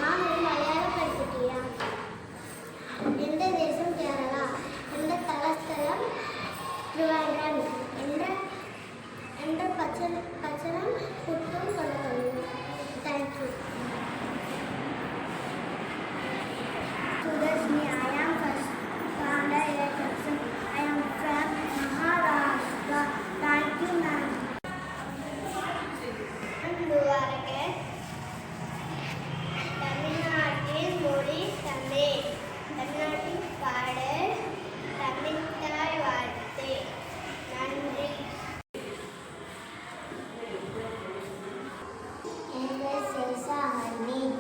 நான் ஒரு மலையாள படிச்சிட்டியா? எந்த தேசம் கேரளா? எந்த தலஸ்தலம் திருவாரூர்? எந்த பச்சனம் புட்டும் கொண்டது? Thank you. Sudashni, I am first standard election. I am from Maharashtra. Thank you, ma'am. தமிழ்நாட்டின் மொழி தமிழ். தமிழ்நாட்டின் பாடல் தமிழ்தாய் வாழ்த்து. நன்றி.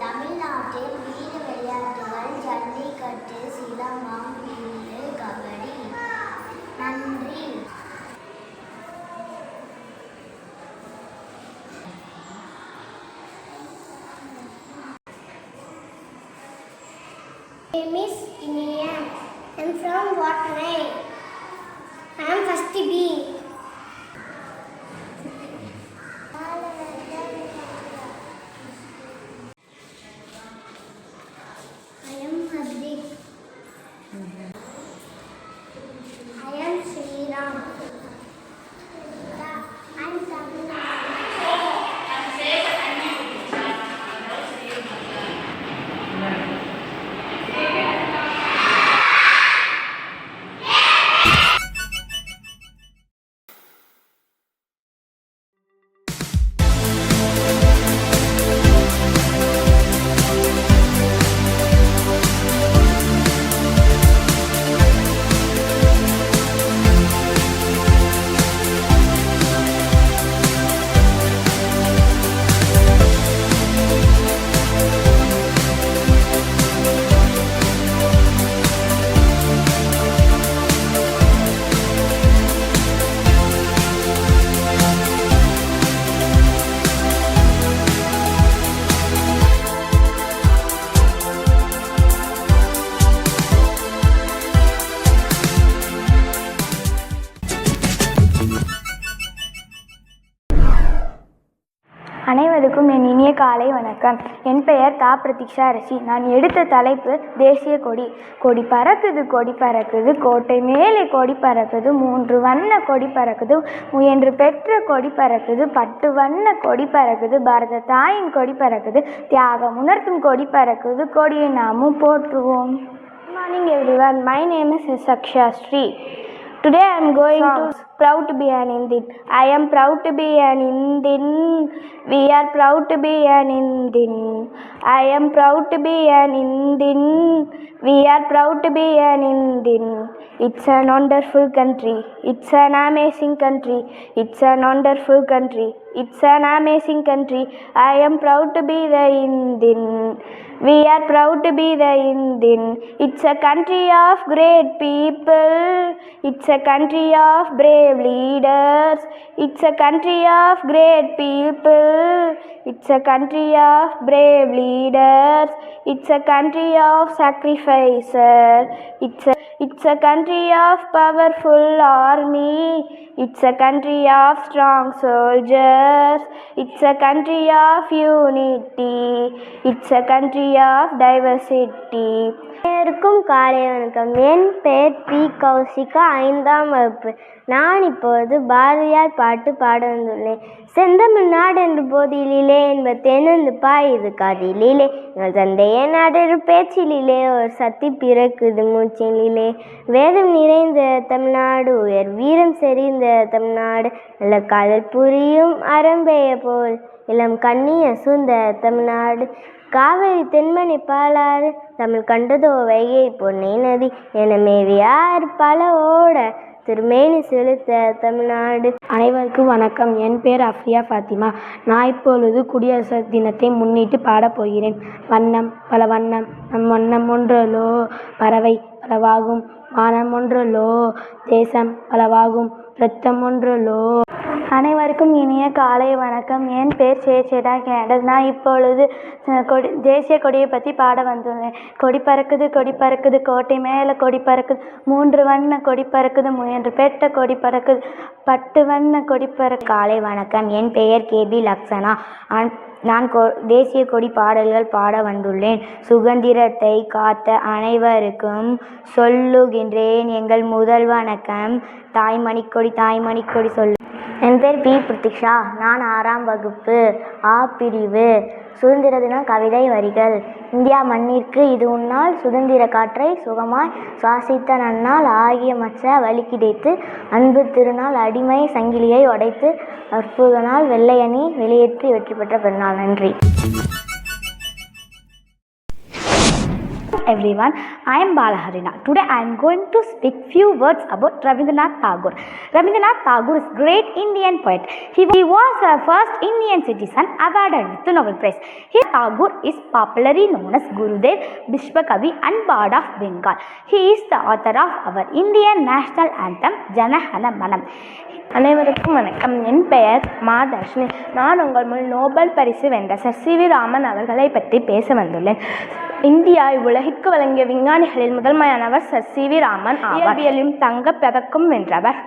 தமிழ்நாட்டில் வீர விளையாட்டுகள் ஜல்லிக்கட்டு, சிலம்பம், வில்லு, கபடி. நன்றி. Miss Inia. I am from Watney. I am first B. I am Hardik. I am Sriram. I am Tamil. அனைவருக்கும் என் இனிய காலை வணக்கம். என் பெயர் தா. பிரதீக்ஷா அரசி. நான் எடுத்த தலைப்பு தேசிய கொடி. கொடி பறக்குது கொடி பறக்குது, கோட்டை மேலே கொடி பறக்குது, 3 வண்ண கொடி பறக்குது, முயன்று பெற்ற கொடி பறக்குது, 10 வண்ண கொடி பறக்குது, பாரத தாயின் கொடி பறக்குது, தியாகம் உணர்த்தும் கொடி பறக்குது, கொடியை நாமும் போற்றுவோம். Good morning everyone. My name is Saksha Sri. Today I am going to proud to be an Indian. I am proud to be an Indian. We are proud to be an Indian. I am proud to be an Indian. We are proud to be an Indian. It's an wonderful country. It's an amazing country. It's an wonderful country. It's an amazing country. I am proud to be the Indian. We are proud to be the Indian. It's a country of great people. It's a country of brave leaders. It's a country of great people. It's a country of brave leaders. It's a country of sacrifices. It's a country of powerful army. It's a country of strong soldiers. It's a country of unity. It's a country of diversity. அனைவருக்கும் காலை வணக்கம். என் பெயர் B. Kausika, 5ஆம் வகுப்பு. நான் இப்போது பாரதியார் பாட்டு பாட வந்துள்ளேன். செந்தமிழ்நாடு என்று போதிலே என்பத்தேனந்து பாயுது காதிலே, எங்கள் தந்தைய நாடொரு பேச்சிலே, ஒரு சக்தி பிறக்குது மூச்சிலே. வேதம் நிறைந்த தமிழ்நாடு, உயர் வீரம் செறிந்த தமிழ்நாடு, நல்ல காதல் புரியும் அரம்பைய போல் இளம் கண்ணி அசூந்த தமிழ்நாடு. காவிரி தென்மணி பாலாறு, தமிழ் கண்டதோ வைகை பொன்னை நதி, என மேவியார் பல ஓட திருமேனி செலுத்த தமிழ்நாடு. அனைவருக்கும் வணக்கம். என் பேர் அஃப்ரியா ஃபாத்திமா. நான் இப்பொழுது குடியரசு தினத்தை முன்னிட்டு பாடப்போகிறேன். வண்ணம் பல வண்ணம் நம் வண்ணம் ஒன்றலோ, பறவை பலவாகும் வானம் ஒன்றலோ, தேசம் பலவாகும் இரத்தம் ஒன்றலோ, அனைவருக்கும் இனிய காலை வணக்கம். என் பேர் சேச்சேடா கேண்டஸ். நான் இப்பொழுது தேசிய கொடியை பற்றி பாட வந்துள்ளேன். கொடி பறக்குது கொடி பறக்குது கோட்டை மேலே கொடி பறக்குது, 3 வண்ண கொடி பறக்குது, முயன்று பெற்ற கொடி பறக்குது, 10 வண்ண கொடி பறக்குது. காலை வணக்கம். என் பெயர் கேபி லக்ஷனா. நான் தேசிய கொடி பாடல்கள் பாட வந்துள்ளேன். சுதந்திரத்தை காத்த அனைவருக்கும் சொல்லுகின்றேன் எங்கள் முதல் வணக்கம். தாய்மணிக்கொடி தாய்மணிக்கொடி சொல்லு. என் பேர் பி பிரதீக்ஷா. நான் 6ஆம் வகுப்பு ஆ பிரிவு. சுதந்திர தின கவிதை வரிகள். இந்தியா மண்ணிற்கு இது உன்னால், சுதந்திர காற்றை சுகமாய் சுவாசித்த நன்னாள், ஆகிய மற்ற வழி கிடைத்து, அன்பு திருநாள், அடிமை சங்கிலியை உடைத்து, அற்புத நாள், வெள்ளையணி வெளியேற்றி வெற்றி பெற்ற பெருநாள். நன்றி. Everyone, I am Balaharina. Today I am going to speak few words about Rabindranath Tagore. Rabindranath Tagore is great Indian poet. He was the first Indian citizen awarded with the Nobel Prize. Tagore is popularly known as Gurudev, Vishwakavi and Bard of Bengal. He is the author of our Indian national anthem Jana Gana Mana. அனைவருக்கும் வணக்கம். என் பெயர் மாதர்ஷினி. நான் உங்கள் முன் Nobel பரிசு வென்ற sir CV. Raman அவர்களை பற்றி பேச வந்துள்ளேன். இந்தியா உலகிற்கு வழங்கிய விஞ்ஞானிகளில் முதன்மையானவர் சர் சி.வி. ராமன் ஆவார். இயற்பியலிலும் தங்கப் பதக்கம் வென்றவர்.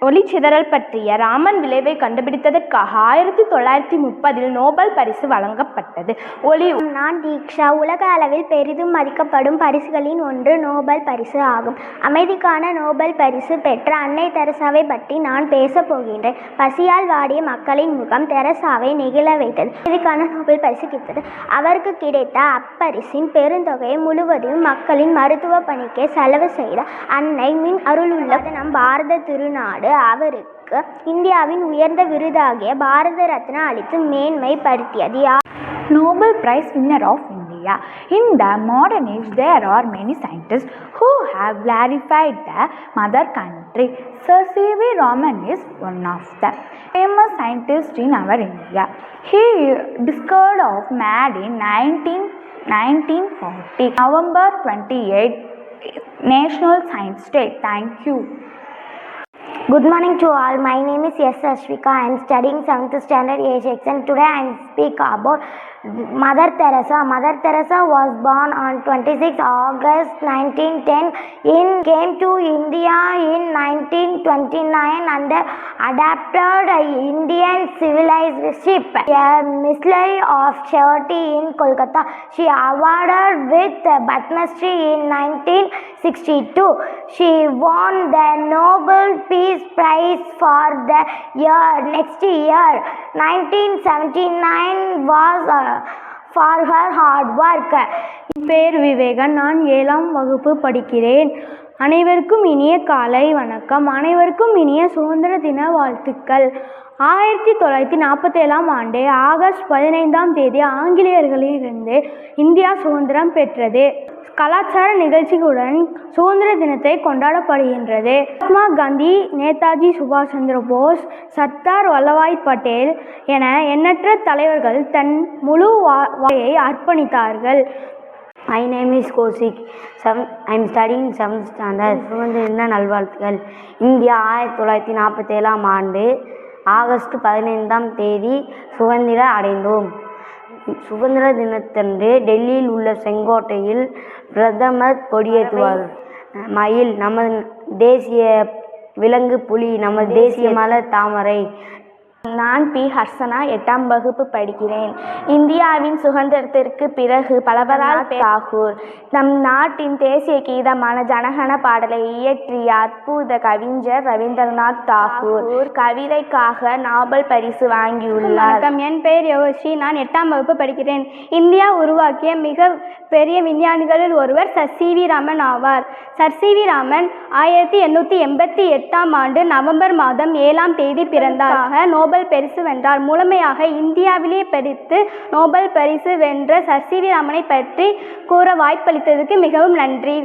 ஒளிச்சிதறல் பற்றிய ராமன் விளைவை கண்டுபிடித்ததற்காக 1930 நோபல் பரிசு வழங்கப்பட்டது. நான் தீக்ஷா. உலக அளவில் பெரிதும் மதிக்கப்படும் பரிசுகளின் ஒன்று நோபல் பரிசு ஆகும். அமைதிக்கான நோபல் பரிசு பெற்ற அன்னை தெரசாவை பற்றி நான் பேச போகின்றேன். பசியால் வாடிய மக்களின் முகம் தெரசாவை நெகிழ வைத்தது. அமைதிக்கான நோபல் பரிசு கிடைத்தது. அவருக்கு கிடைத்த அப்பரிசின் பெருந்தொகையை முழுவதையும் மக்களின் மருத்துவ பணிக்கே செலவு செய்த அன்னை மின் அருளுள்ள நம் பாரத திருநாடு அவருக்கு இந்தியாவின் உயர்ந்த விருதாகிய பாரத ரத்னா அளித்து மேன்மைப்படுத்தியது. Nobel Prize winner of India. In the modern age, there are many scientists who have glorified the mother country. Sir C.V. Raman is one of them. Famous scientist in our India. He discovered of mad in 1940. November 28, National Science Day. Thank you. Good morning to all. My name is S. Ashvika. I am studying 7th standard A section. Today I am speak about Mother Teresa. Mother Teresa was born on 26 August 1910. Came to India in 1929 and adapted Indian civilization. A missionary of charity in Kolkata. She awarded with Padma Shri in 1962. She won the Nobel Peace Prize for the next year. 1979 was for her hard work. என் பேர் விவேகன். நான் 7ஆம் வகுப்பு படிக்கிறேன். அனைவருக்கும் இனிய காலை வணக்கம். அனைவருக்கும் இனிய சுதந்திர தின வாழ்த்துக்கள். 1947ஆம் ஆண்டு ஆகஸ்ட் 15ஆம் தேதி ஆங்கிலேயர்களிலிருந்து இந்தியா சுதந்திரம் பெற்றது. கலாச்சார நிகழ்ச்சிகளுடன் சுதந்திர தினத்தை கொண்டாடப்படுகின்றது. மகாத்மா காந்தி, நேதாஜி சுபாஷ் சந்திர போஸ், சர்தார் வல்லபாய் பட்டேல் என எண்ணற்ற தலைவர்கள் தன் முழு வாழ்க்கையை அர்ப்பணித்தார்கள். My name is Kosik. I am studying 7th standard. சுதந்திர தின நல்வாழ்த்துக்கள். இந்தியா 1947ஆம் ஆண்டு ஆகஸ்ட் 15ஆம் தேதி சுதந்திரம் அடைந்தோம். சுதந்திர தினத்தன்று டெல்லியில் உள்ள செங்கோட்டையில் பிரதமர் கொடியேற்றுவார். மயில் நமது தேசிய விலங்கு, புலி நமது தேசிய மலர் தாமரை. நான் பி ஹர்சனா, 8ஆம் வகுப்பு படிக்கிறேன். இந்தியாவின் சுதந்திரத்திற்கு பிறகு பலவரால் தாகூர் நம் நாட்டின் தேசிய கீதமான ஜனகண பாடலை இயற்றிய அற்புத கவிஞர் ரவீந்திரநாத் தாகூர் கவிதைக்காக நோபல் பரிசு வாங்கியுள்ளார். என் பெயர் யோகஸ்ரீ. நான் 8ஆம் வகுப்பு படிக்கிறேன். இந்தியா உருவாக்கிய மிக பெரிய விஞ்ஞானிகளில் ஒருவர் சர் சி.வி. ராமன் ஆவார். Sir CV. ராமன் 1888ஆம் ஆண்டு நவம்பர் மாதம் 7ஆம் தேதி பிறந்தார். நோபல் பரிசு வென்றார். முழுமையாக இந்தியாவிலேயே படித்து நோபல் பரிசு வென்ற சர் சி.வி. ராமனை பற்றி கூற வாய்ப்பளித்ததற்கு மிகவும் நன்றி.